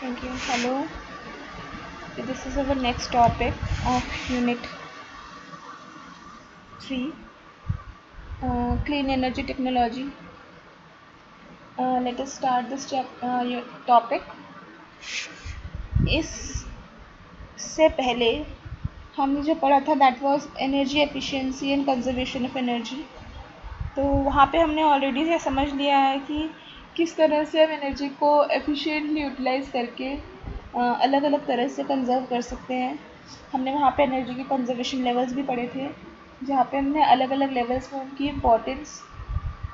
Thank you. Hello. This is our next topic of Unit 3, Clean Energy Technology. Let us start this topic. इससे पहले हमने जो पढ़ा था that was energy efficiency and conservation of energy. तो वहाँ पे हमने ऑलरेडी ये समझ लिया है कि किस तरह से हम एनर्जी को एफिशिएंटली यूटिलाइज़ करके अलग अलग तरह से कंजर्व कर सकते हैं। हमने वहाँ पे एनर्जी के कंजर्वेशन लेवल्स भी पढ़े थे, जहाँ पे हमने अलग अलग लेवल्स में उनकी इम्पोर्टेंस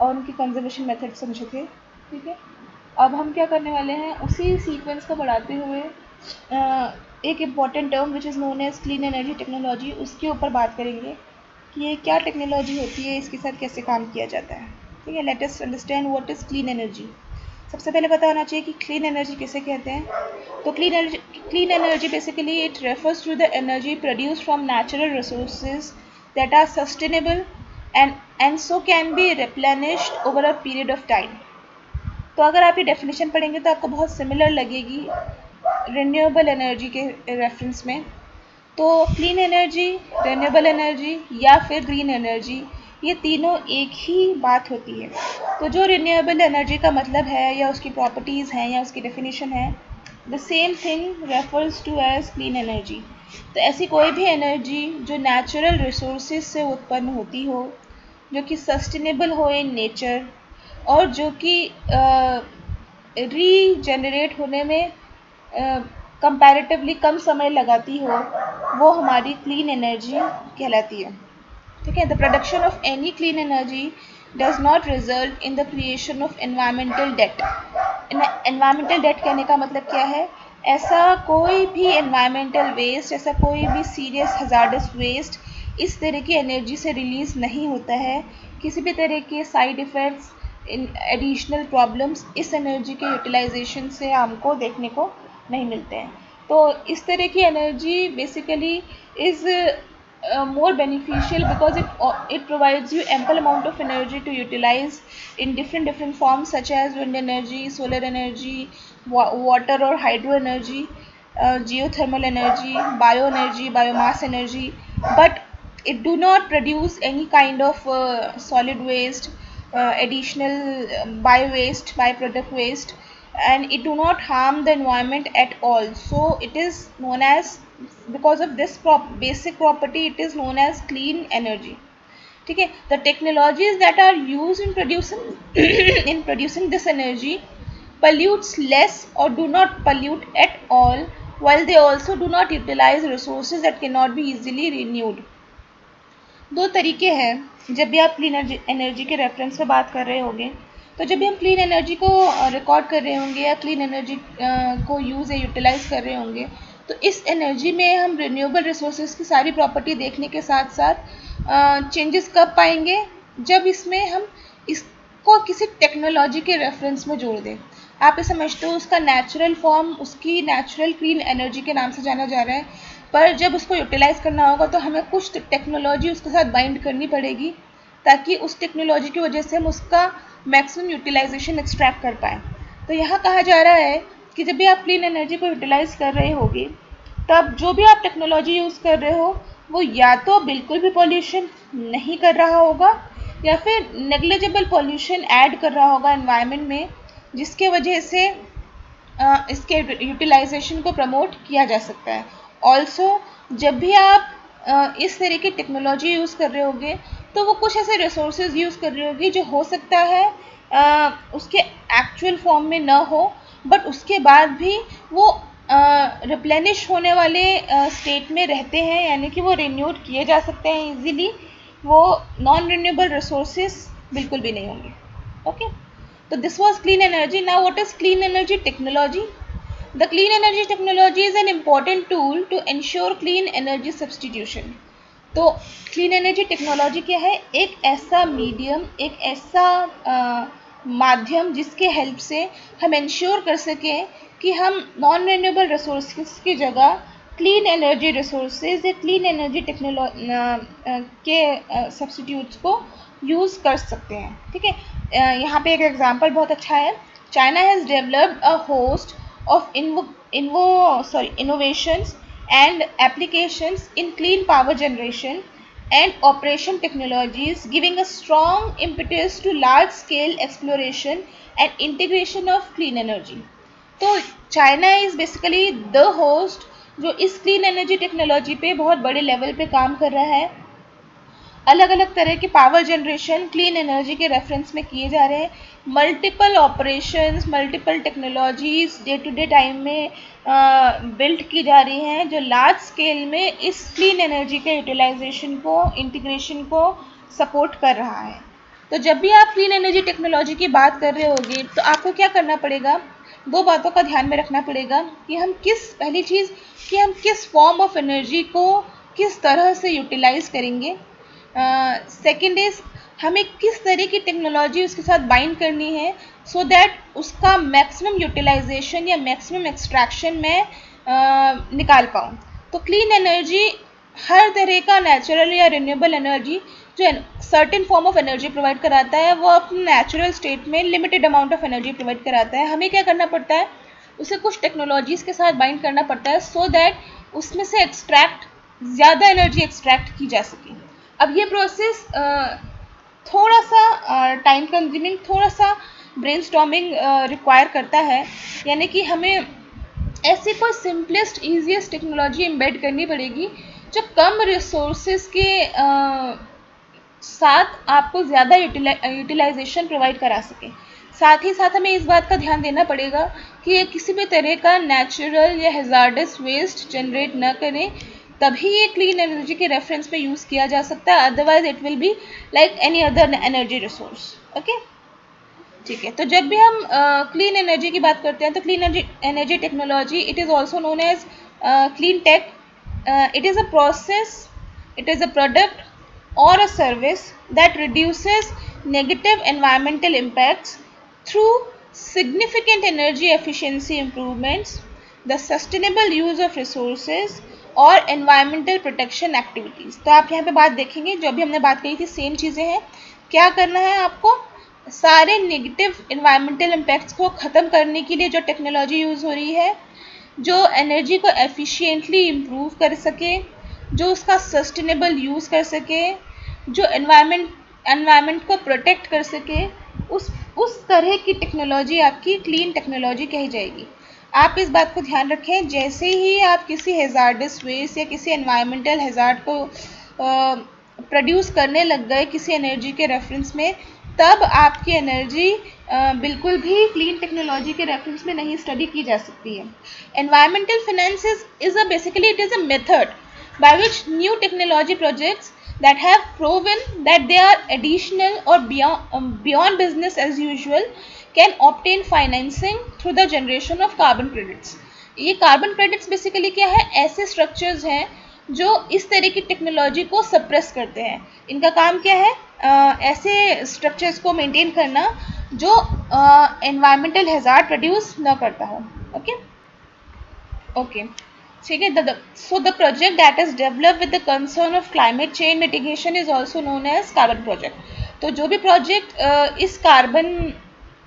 और उनकी कंजर्वेशन मेथड समझे थे। ठीक है, अब हम क्या करने वाले हैं, उसी सीक्वेंस को बढ़ाते हुए एक important term which is known as clean energy technology, उसके ऊपर बात करेंगे कि ये क्या टेक्नोलॉजी होती है, इसके साथ कैसे काम किया जाता है। ठीक है, let us understand what is clean energy. सबसे पहले पता होना चाहिए कि क्लीन एनर्जी किसे कहते हैं। तो clean energy basically it refers to the energy produced from natural resources that are sustainable and so can be replenished over a period of time. तो अगर आप ये डेफिनेशन पढ़ेंगे तो आपको बहुत सिमिलर लगेगी रिन्यूएबल एनर्जी के रेफरेंस में। तो क्लीन एनर्जी, रिन्यूएबल एनर्जी या फिर ग्रीन एनर्जी, ये तीनों एक ही बात होती है। तो जो रिन्यूएबल एनर्जी का मतलब है या उसकी प्रॉपर्टीज़ हैं या उसकी डेफिनेशन है, the same thing refers to as clean energy. तो ऐसी कोई भी एनर्जी जो नेचुरल रिसोर्सेज से उत्पन्न होती हो, जो कि सस्टेनेबल हो इन नेचर और जो कि रीजनरेट होने में कंपैरेटिवली कम समय लगाती हो, वो हमारी क्लीन एनर्जी कहलाती है। ठीक है, the production of any clean energy does not result in the creation of environmental debt. Environmental debt कहने का मतलब क्या है, ऐसा कोई भी एनवायरमेंटल वेस्ट, ऐसा कोई भी सीरियस हजार्डस वेस्ट इस तरह की एनर्जी से रिलीज़ नहीं होता है। किसी भी तरह के साइड इफ़ेक्ट्स, एडिशनल प्रॉब्लम्स इस एनर्जी के यूटिलाइजेशन से हमको देखने को नहीं मिलते हैं। तो इस तरह की energy basically is more beneficial because it provides you ample amount of energy to utilize in different forms such as wind energy, solar energy, water or hydro energy, geothermal energy, bioenergy, biomass energy, but it do not produce any kind of solid waste, additional bio waste, byproduct waste, and it do not harm the environment at all. So it is known as, because of this basic property, it is known as clean energy. ठीक है, the technologies that are used in producing in producing this energy pollutes less or do not pollute at all, while they also do not utilize resources that cannot be easily renewed. दो तरीके हैं जब भी आप clean energy के reference पे बात कर रहे होंगे। तो जब भी हम क्लीन एनर्जी को रिकॉर्ड कर रहे होंगे या क्लीन एनर्जी को यूज़ या यूटिलाइज़ कर रहे होंगे, तो इस एनर्जी में हम रिन्यूएबल रिसोर्सेज की सारी प्रॉपर्टी देखने के साथ साथ चेंजेस कब पाएंगे, जब इसमें हम इसको किसी टेक्नोलॉजी के रेफरेंस में जोड़ दें। आप ये समझते हो उसका नेचुरल फॉर्म, उसकी नेचुरल क्लीन एनर्जी के नाम से जाना जा रहा है, पर जब उसको यूटिलाइज़ करना होगा तो हमें कुछ टेक्नोलॉजी उसके साथ बाइंड करनी पड़ेगी ताकि उस टेक्नोलॉजी की वजह से हम उसका मैक्सिमम यूटिलाइजेशन एक्सट्रैक्ट कर पाएँ। तो यहाँ कहा जा रहा है कि जब भी आप क्लीन एनर्जी को यूटिलाइज़ कर रहे होगे, तब जो भी आप टेक्नोलॉजी यूज़ कर रहे हो वो या तो बिल्कुल भी पॉल्यूशन नहीं कर रहा होगा या फिर नेग्लिजिबल पॉल्यूशन ऐड कर रहा होगा एनवायरनमेंट में, जिसके वजह से इसके यूटिलाइजेशन को प्रमोट किया जा सकता है। ऑल्सो जब भी आप इस तरह की टेक्नोलॉजी यूज़ कर रहे होगे तो वो कुछ ऐसे रिसोर्सेज यूज़ कर रहे होगी जो हो सकता है उसके एक्चुअल फॉर्म में ना हो, बट उसके बाद भी वो रिप्लेनिश होने वाले स्टेट में रहते हैं, यानी कि वो रिन्यूड किए जा सकते हैं इजीली। वो नॉन रिन्यूएबल रिसोर्सेज बिल्कुल भी नहीं होंगे। ओके, तो this was clean energy. Now what is clean energy technology? The clean energy technology is an important tool to ensure clean energy substitution. तो क्लीन एनर्जी टेक्नोलॉजी क्या है? एक ऐसा मीडियम, एक ऐसा माध्यम जिसके हेल्प से हम इंश्योर कर सकें कि हम नॉन रिन्यूएबल रिसोर्सेज की जगह क्लीन एनर्जी रिसोर्सेज या क्लीन एनर्जी के सब्स्टिट्यूट्स को यूज़ कर सकते हैं। ठीक है, यहाँ पे एक एग्जांपल बहुत अच्छा है। China has developed a host of innovations and applications in clean power generation and operation technologies, giving a strong impetus to large scale exploration and integration of clean energy. तो China is basically the host जो इस clean energy technology पे बहुत बड़े level पे काम कर रहा है. अलग अलग तरह के पावर जनरेशन क्लीन एनर्जी के रेफरेंस में किए जा रहे हैं. Multiple operations, multiple technologies day to day time में बिल्ड की जा रही हैं जो लार्ज स्केल में इस क्लीन एनर्जी के यूटिलाइजेशन को, इंटीग्रेशन को सपोर्ट कर रहा है. तो जब भी आप क्लीन एनर्जी टेक्नोलॉजी की बात कर रहे होगे तो आपको क्या करना पड़ेगा, दो बातों का ध्यान में रखना पड़ेगा कि पहली चीज़ कि हम किस फॉर्म ऑफ एनर्जी को किस तरह से यूटिलाइज करेंगे. सेकेंड इज़ हमें किस तरह की टेक्नोलॉजी उसके साथ बाइंड करनी है सो दैट उसका मैक्सिमम यूटिलाइजेशन या मैक्सिमम एक्सट्रैक्शन में निकाल पाऊँ. तो क्लीन एनर्जी हर तरह का नेचुरल या रिन्यूएबल एनर्जी जो certain form of energy provide कराता है वो अपने नेचुरल स्टेट में limited amount of energy provide कराता है. हमें क्या करना पड़ता है, उसे कुछ टेक्नोलॉजीज़ के साथ बाइंड करना पड़ता है सो दैट उसमें से ज़्यादा एनर्जी एक्सट्रैक्ट की जा सके. अब ये प्रोसेस थोड़ा सा टाइम कंज्यूमिंग, थोड़ा सा ब्रेनस्टॉर्मिंग रिक्वायर करता है. यानी कि हमें ऐसी कोई सिंपलेस्ट ईजीएस्ट टेक्नोलॉजी एम्बेड करनी पड़ेगी जो कम रिसोर्सेज के साथ आपको ज़्यादा यूटिलाइजेशन प्रोवाइड करा सके. साथ ही साथ हमें इस बात का ध्यान देना पड़ेगा कि ये किसी भी तरह का नेचुरल या हैज़ार्डस वेस्ट जनरेट न करें, तभी ये क्लीन एनर्जी के रेफरेंस में यूज़ किया जा सकता है. Otherwise it will be like any other energy resource. Okay, ठीक है. तो जब भी हम क्लीन एनर्जी की बात करते हैं तो clean energy technology it is also known as clean tech. It is a process, it is a product or a service that reduces negative environmental impacts through significant energy efficiency improvements, the sustainable use of resources और environmental protection activities. तो आप यहाँ पे बात देखेंगे जो अभी हमने बात करी थी सेम चीज़ें हैं. क्या करना है आपको, सारे नेगेटिव environmental impacts को ख़त्म करने के लिए जो टेक्नोलॉजी यूज़ हो रही है, जो एनर्जी को एफिशिएंटली इम्प्रूव कर सके, जो उसका सस्टेनेबल यूज़ कर सके, जो एनवायरनमेंट को प्रोटेक्ट कर सके, उस तरह की टेक्नोलॉजी आपकी क्लीन टेक्नोलॉजी कही जाएगी. आप इस बात को ध्यान रखें, जैसे ही आप किसी हैज़ार्डस वेस्ट या किसी एनवायरमेंटल हैज़ार्ड को प्रोड्यूस करने लग गए किसी एनर्जी के रेफरेंस में, तब आपकी एनर्जी बिल्कुल भी क्लीन टेक्नोलॉजी के रेफरेंस में नहीं स्टडी की जा सकती है. Environmental finance is a method by which new technology projects that have proven that they are additional or beyond business as usual can obtain financing through the generation of carbon credits. ये carbon credits basically क्या है, ऐसे structures हैं जो इस तरह की technology को सप्रेस करते हैं. इनका काम क्या है, ऐसे स्ट्रक्चर्स को मेंटेन करना जो एनवायरमेंटल हैज़ार्ड प्रोड्यूस न करता हो. ओके, ठीक है. So the project that is developed with the concern of climate change mitigation is also known as carbon project. तो जो भी प्रोजेक्ट इस कार्बन,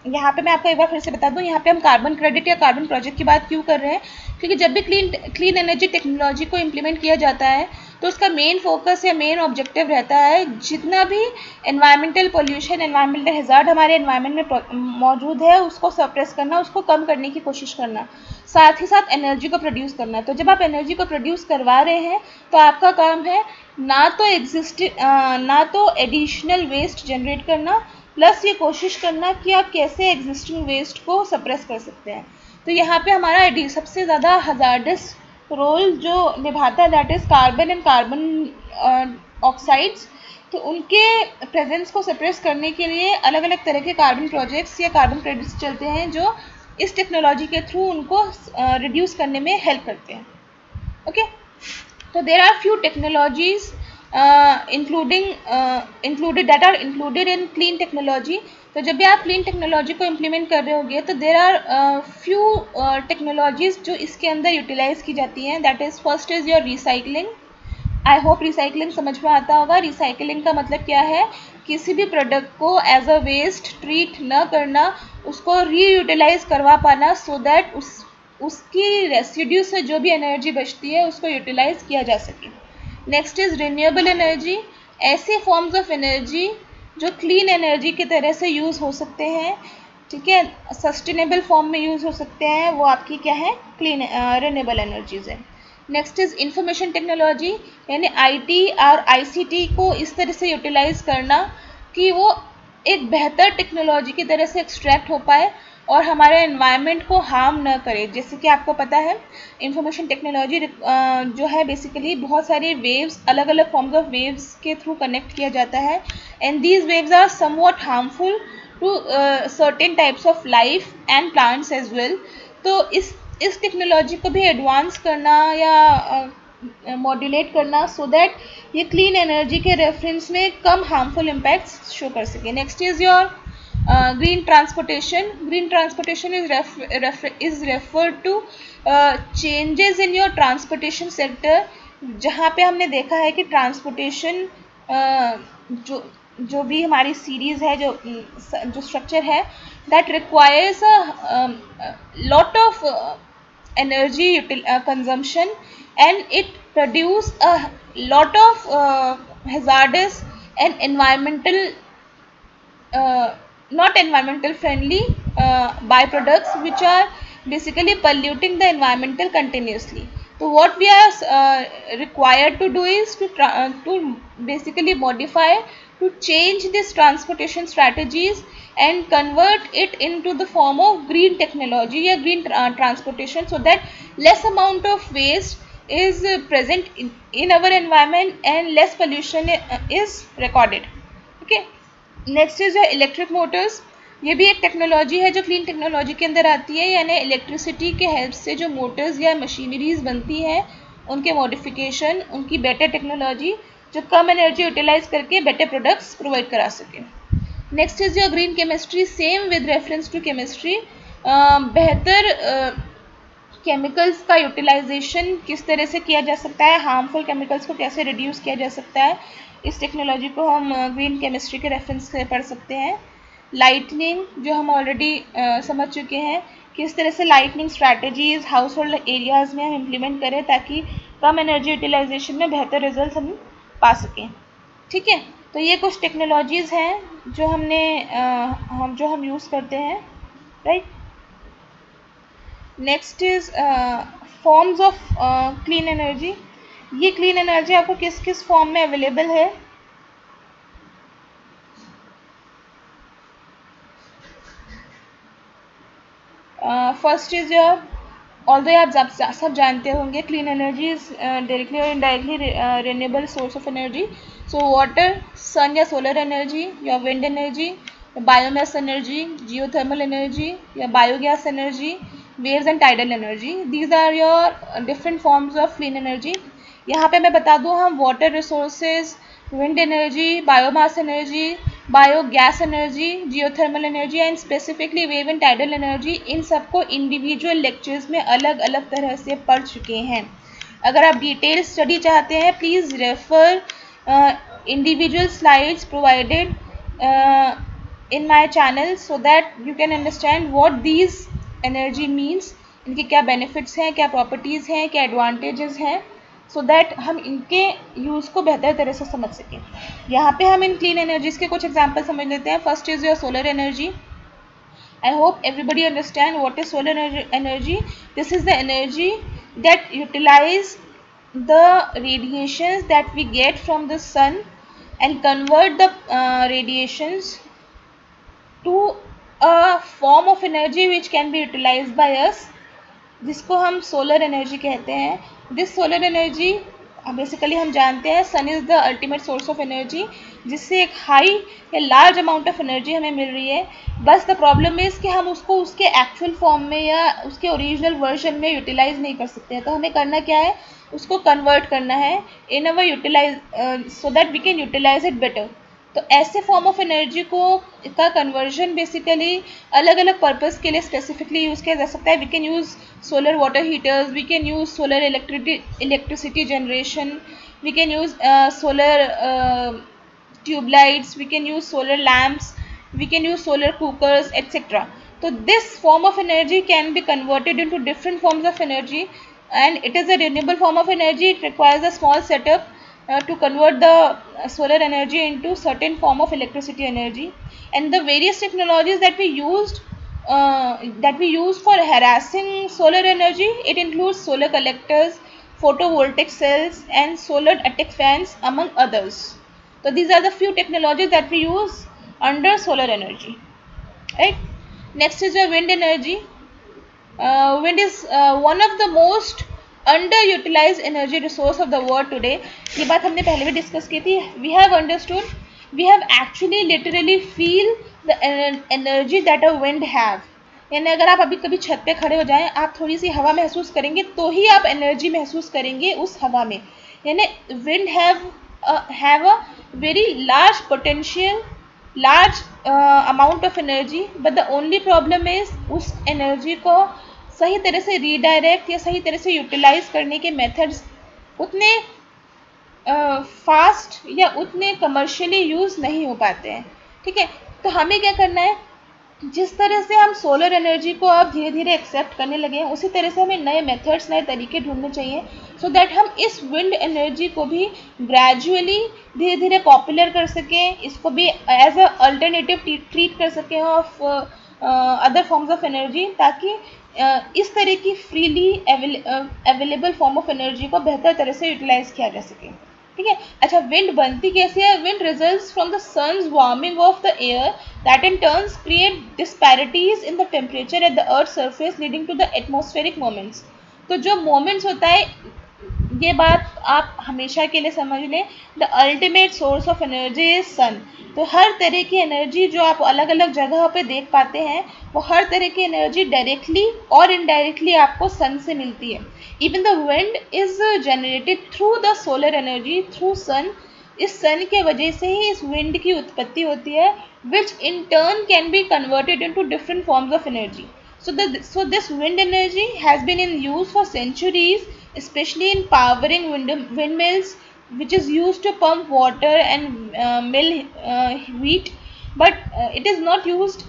यहाँ पे मैं आपको एक बार फिर से बता दूँ, यहाँ पे हम कार्बन क्रेडिट या कार्बन प्रोजेक्ट की बात क्यों कर रहे हैं, क्योंकि जब भी क्लीन एनर्जी टेक्नोलॉजी को इम्प्लीमेंट किया जाता है तो उसका मेन फोकस या मेन ऑब्जेक्टिव रहता है जितना भी एनवायरमेंटल पोल्यूशन, एनवायरमेंटल हैज़ार्ड हमारे एनवायरनमेंट में मौजूद है उसको सप्रेस करना, उसको कम करने की कोशिश करना, साथ ही साथ एनर्जी को प्रोड्यूस करना. तो जब आप एनर्जी को प्रोड्यूस करवा रहे हैं तो आपका काम है ना तो एडिशनल वेस्ट जनरेट करना, प्लस ये कोशिश करना कि आप कैसे एग्जिस्टिंग वेस्ट को सप्रेस कर सकते हैं. तो यहाँ पे हमारा सबसे ज़्यादा हज़ार्डस रोल जो निभाता है that is carbon and carbon oxides. तो उनके प्रेजेंस को सप्रेस करने के लिए अलग अलग तरह के कार्बन प्रोजेक्ट्स या कार्बन क्रेडिट्स चलते हैं जो इस टेक्नोलॉजी के थ्रू उनको रिड्यूस करने में हेल्प करते हैं. ओके, तो there are few technologies included that are included in clean technology. तो जब भी आप क्लीन टेक्नोलॉजी को इम्प्लीमेंट कर रहे होगे तो देर आर फ्यू टेक्नोलॉजीज जो इसके अंदर यूटिलाइज की जाती हैं. That is first is your recycling. I hope recycling समझ में आता होगा. रिसाइकलिंग का मतलब क्या है, किसी भी प्रोडक्ट को एज अ वेस्ट ट्रीट न करना, उसको रीयूटिलाइज करवा पाना सो दैट उसकी रेसिड्यू से जो भी एनर्जी बचती है उसको यूटिलाइज किया जा सके। नेक्स्ट इज रिन्यूएबल एनर्जी, ऐसे फॉर्म्स ऑफ एनर्जी जो क्लीन एनर्जी की तरह से यूज़ हो सकते हैं, ठीक है, सस्टेनेबल फॉर्म में यूज़ हो सकते हैं, वो आपकी क्या है, क्लीन रिन्यूएबल एनर्जीज है। नेक्स्ट इज इंफॉर्मेशन टेक्नोलॉजी, यानी आईटी और आईसीटी को इस तरह से यूटिलाइज करना कि वो एक बेहतर टेक्नोलॉजी की तरह से एक्सट्रैक्ट हो पाए और हमारे एनवायरनमेंट को हार्म न करे। जैसे कि आपको पता है इंफॉर्मेशन टेक्नोलॉजी जो है बेसिकली बहुत सारे वेव्स, अलग अलग फॉर्म्स ऑफ वेव्स के थ्रू कनेक्ट किया जाता है, and these waves are somewhat harmful to certain types of life and plants as well. तो इस टेक्नोलॉजी को भी एडवांस करना या मॉड्यूलेट करना सो दैट ये क्लीन एनर्जी के रेफरेंस में कम हार्मफुल इम्पैक्ट्स शो कर सके। Next is your green transportation. Green transportation is referred to changes in your transportation sector, जहाँ पे हमने देखा है कि ट्रांसपोर्टेशन जो भी हमारी सीरीज है, जो स्ट्रक्चर है, that requires a lot of energy consumption, and it produce a lot of hazardous and not environmental friendly byproducts which are basically polluting the environmental continuously. So what we are required to do is to basically modify, to change these transportation strategies and convert it into the form of green technology or green transportation, so that less amount of waste is present in our environment and less pollution is recorded. Okay. Next is electric Motors, ये भी एक technology है जो clean technology के अंदर आती है, यानी इलेक्ट्रिसिटी के हेल्प से जो मोटर्स या मशीनरीज बनती हैं उनके मॉडिफिकेशन, उनकी बेटर टेक्नोलॉजी जो कम एनर्जी यूटिलाइज करके बेटर प्रोडक्ट्स प्रोवाइड करा सके। Next is your green chemistry, same with reference to chemistry, बेहतर केमिकल्स का यूटिलाइजेशन किस तरह से किया जा सकता है, हार्मफुल केमिकल्स को कैसे रिड्यूस किया जा सकता है, इस टेक्नोलॉजी को हम ग्रीन केमिस्ट्री के रेफरेंस से पढ़ सकते हैं। लाइटनिंग, जो हम ऑलरेडी समझ चुके हैं, किस तरह से lightning strategies house hold areas में हम इम्प्लीमेंट करें ताकि कम एनर्जी यूटिलाइजेशन में बेहतर रिजल्ट हम पा सकें। ठीक है, तो ये कुछ टेक्नोलॉजीज़ हैं जो हम यूज़ करते हैं, right. Next is forms of clean energy. ये क्लीन एनर्जी आपको किस किस फॉर्म में अवेलेबल है? फर्स्ट इज योर, ऑल्दो आप सब जानते होंगे, क्लीन एनर्जी इज डायरेक्टली और indirectly renewable source of energy. So water, sun या सोलर एनर्जी या wind energy, biomass energy, geothermal energy या biogas energy, waves and tidal energy, these are your different forms of clean energy. यहाँ पे मैं बता दूँ, हम water resources, wind energy, biomass energy, biogas energy, geothermal energy and specifically wave and tidal energy, इन सबको individual lectures में अलग अलग तरह से पढ़ चुके हैं। अगर आप डिटेल स्टडी चाहते हैं, please refer individual slides provided in my channel so that you can understand what these energy means, इनके क्या benefits हैं, क्या properties हैं, क्या advantages हैं, so that हम इनके यूज़ को बेहतर तरह से समझ सकें। यहाँ पे हम इन क्लीन एनर्जीज के कुछ एग्जाम्पल समझ लेते हैं। First is your solar energy. I hope everybody understand what is solar energy. This is the energy that utilize the radiations that we get from the sun and convert the radiations to a form of energy which can be utilized by us, जिसको हम solar energy कहते हैं। This solar energy basically हम जानते हैं sun is the ultimate source of energy, जिससे एक high या लार्ज अमाउंट ऑफ एनर्जी हमें मिल रही है। बस द प्रॉब्लम इज़ कि हम उसको उसके एक्चुअल फॉर्म में या उसके ओरिजिनल वर्जन में यूटिलाइज नहीं कर सकते हैं। तो हमें करना क्या है, उसको कन्वर्ट करना है in our utilize so that we can utilize it better. तो ऐसे फॉर्म ऑफ एनर्जी का कन्वर्जन बेसिकली अलग अलग पर्पज़ के लिए स्पेसिफिकली यूज़ किया जा सकता है। We can use solar water heaters, we can use solar electricity generation, we can use solar tube lights, we can use solar lamps, we can use solar cookers etcetera. तो तो this form of energy can be converted into different forms of energy and it is a renewable form of energy. It requires a small setup to convert the solar energy into certain form of electricity energy. And the various technologies that we use for harassing solar energy, it includes solar collectors, photovoltaic cells and solar attic fans, among others. So these are the few technologies that we use under solar energy, right? Next is your wind energy. Wind is one of the most underutilized energy resource of the world today. ये बात हमने पहले भी discuss की थी. We have understood, we have actually literally feel the energy that a wind have. यानी अगर आप अभी कभी छत पे खड़े हो जाएं, आप थोड़ी सी हवा महसूस करेंगे तो ही आप एनर्जी महसूस करेंगे उस हवा में. यानी wind have a very large potential, large amount of energy, but the only problem is उस एनर्जी को सही तरह से रीडायरेक्ट या सही तरह से यूटिलाइज करने के मेथड्स उतने फास्ट या उतने कमर्शियली यूज़ नहीं हो पाते हैं. ठीक है, तो हमें क्या करना है, जिस तरह से हम सोलर एनर्जी को अब धीरे धीरे एक्सेप्ट करने लगे हैं, उसी तरह से हमें नए मेथड्स, नए तरीके ढूंढने चाहिए, सो दैट हम इस विंड एनर्जी को भी ग्रेजुअली धीरे धीरे पॉपुलर कर सकें, इसको भी एज अ अल्टरनेटिव ट्रीट कर सकें of other forms of energy, ताकि इस तरह की freely available form of energy को बेहतर तरह से यूटिलाइज किया जा सके. ठीक है. अच्छा, विंड बनती कैसे है? Wind results from the sun's warming of the air that in turns create disparities in the temperature at the earth surface leading to the atmospheric moments. तो जो मोमेंट्स होता है, ये बात आप हमेशा के लिए समझ लें, the ultimate source of energy is sun. तो हर तरह की एनर्जी जो आप अलग अलग जगह पे देख पाते हैं, वो हर तरह की एनर्जी डायरेक्टली और इनडायरेक्टली आपको सन से मिलती है. Even the wind is generated through the solar energy, through sun. इस सन के वजह से ही इस विंड की उत्पत्ति होती है, which in turn can be converted into different forms of energy. So this wind energy has been in use for centuries, especially in powering windmills, which is used to pump water and mill wheat, but it is not used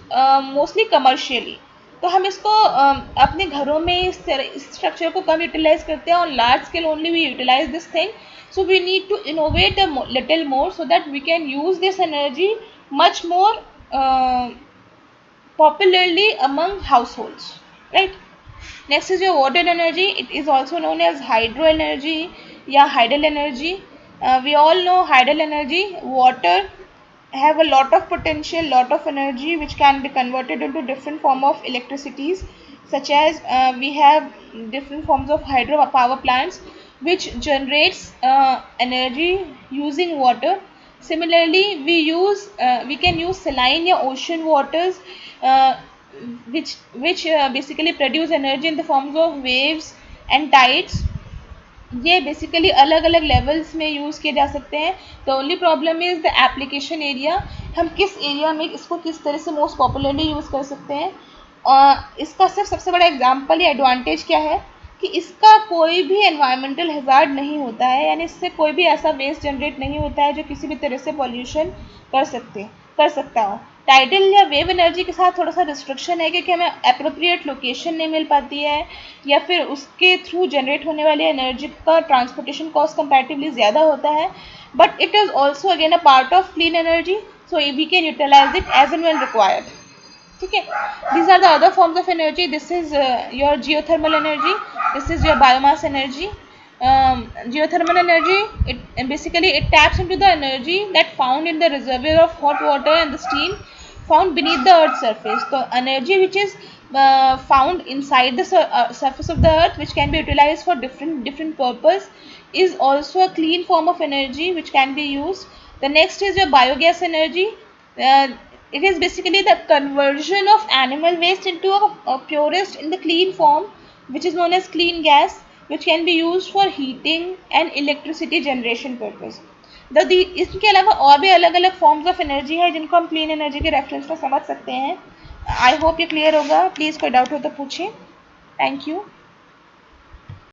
mostly commercially. तो हम इसको अपने घरों में इस structure को कम utilise करते हैं, और large scale only we utilize this thing. So we need to innovate a little more so that we can use this energy much more popularly among households, right? Next is your water energy. It is also known as hydro energy या hydel energy. We all know hydel energy. Water have a lot of potential, lot of energy which can be converted into different form of electricities, such as we have different forms of hydro power plants which generates energy using water. Similarly, we can use saline या ocean waters which basically produce energy in the forms of waves and tides. ये basically अलग अलग levels में use किए जा सकते हैं. The only problem is the application area. हम किस एरिया में इसको किस तरह से मोस्ट पॉपुलरली यूज़ कर सकते हैं. इसका सबसे बड़ा एग्जांपल या एडवांटेज क्या है कि इसका कोई भी एनवायरमेंटल हैजार्ड नहीं होता है, यानी इससे कोई भी ऐसा वेस्ट जनरेट नहीं होता है जो किसी भी तरह से पॉल्यूशन कर सकता हो. टाइडल या वेव एनर्जी के साथ थोड़ा सा रिस्ट्रिक्शन है, क्योंकि हमें अप्रोप्रिएट लोकेशन नहीं मिल पाती है, या फिर उसके थ्रू जनरेट होने वाली एनर्जी का ट्रांसपोर्टेशन कॉस्ट कंपैरेटिवली ज़्यादा होता है. But it is also again a part of clean energy, so we can utilize it as and when required. ठीक है. These are the other forms of energy. This is your geothermal energy. This is your biomass energy. Geothermal energy, it taps into the energy that found in the reservoir of hot water and the steam found beneath the earth's surface. So energy which is found inside the surface of the earth, which can be utilized for different purpose, is also a clean form of energy which can be used. The next is your biogas energy. It is basically the conversion of animal waste into a purest in the clean form, which is known as clean gas, which can be used for heating and electricity generation purpose. इसके अलावा और भी अलग अलग forms of energy है जिनको हम clean energy के रेफरेंस में समझ सकते हैं. आई होप ये क्लियर होगा. प्लीज़ कोई डाउट हो तो पूछें. Thank you.